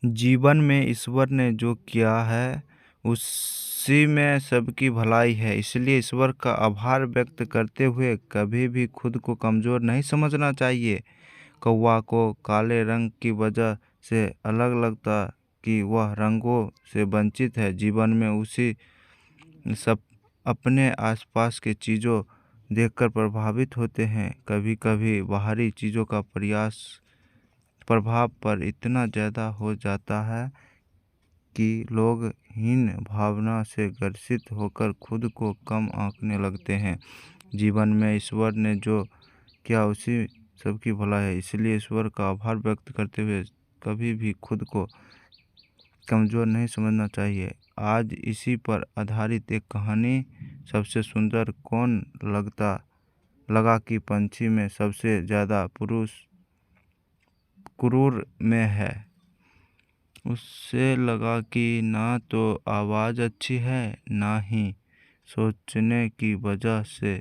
जीवन में ईश्वर ने जो किया है उसी में सबकी भलाई है। इसलिए ईश्वर का आभार व्यक्त करते हुए कभी भी खुद को कमज़ोर नहीं समझना चाहिए। कौवा को काले रंग की वजह से अलग लगता कि वह रंगों से वंचित है। जीवन में उसी सब अपने आसपास के चीज़ों देखकर प्रभावित होते हैं। कभी कभी बाहरी चीज़ों का प्रभाव पर इतना ज़्यादा हो जाता है कि लोग हीन भावना से ग्रसित होकर खुद को कम आंकने लगते हैं। जीवन में ईश्वर ने जो किया उसी सबकी भलाई है। इसलिए ईश्वर का आभार व्यक्त करते हुए कभी भी खुद को कमज़ोर नहीं समझना चाहिए। आज इसी पर आधारित एक कहानी। सबसे सुंदर कौन लगा कि पंछी में सबसे ज़्यादा पुरुष क्रूर में है। उससे लगा कि ना तो आवाज़ अच्छी है, ना ही सोचने की वजह से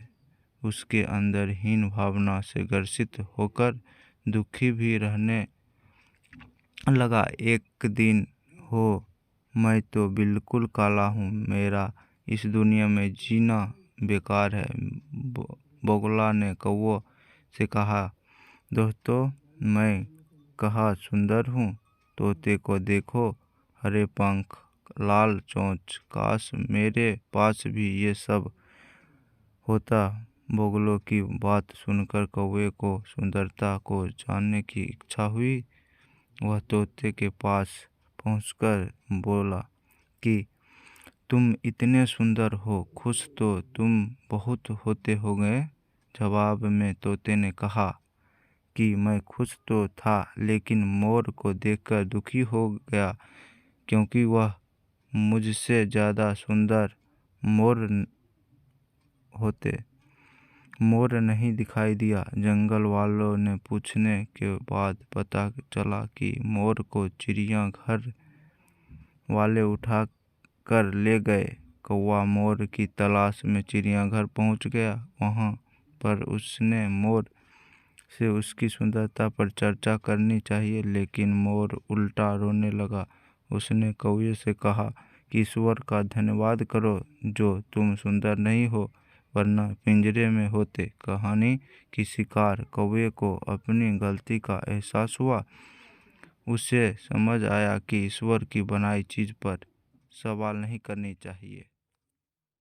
उसके अंदर हीन भावना से ग्रसित होकर दुखी भी रहने लगा। एक दिन हो, मैं तो बिल्कुल काला हूँ, मेरा इस दुनिया में जीना बेकार है। बगुला ने कौवे से कहा, दोस्तों मैं कहाँ सुंदर हूँ। तोते को देखो, हरे पंख, लाल चोंच, काश मेरे पास भी ये सब होता। बगुलों की बात सुनकर कौवे को सुंदरता को जानने की इच्छा हुई। वह तोते के पास पहुंचकर बोला कि तुम इतने सुंदर हो, खुश तो तुम बहुत होते होंगे। जवाब में तोते ने कहा कि मैं खुश तो था, लेकिन मोर को देखकर दुखी हो गया, क्योंकि वह मुझसे ज़्यादा सुंदर मोर नहीं दिखाई दिया। जंगल वालों ने पूछने के बाद पता चला कि मोर को चिड़ियाघर वाले उठा कर ले गए। कौवा मोर की तलाश में चिड़ियाघर पहुंच गया। वहां पर उसने मोर से उसकी सुंदरता पर चर्चा करनी चाहिए, लेकिन मोर उल्टा रोने लगा। उसने कौवे से कहा कि ईश्वर का धन्यवाद करो जो तुम सुंदर नहीं हो, वरना पिंजरे में होते। कहानी की शिकार कौवे को अपनी गलती का एहसास हुआ। उसे समझ आया कि ईश्वर की बनाई चीज़ पर सवाल नहीं करनी चाहिए।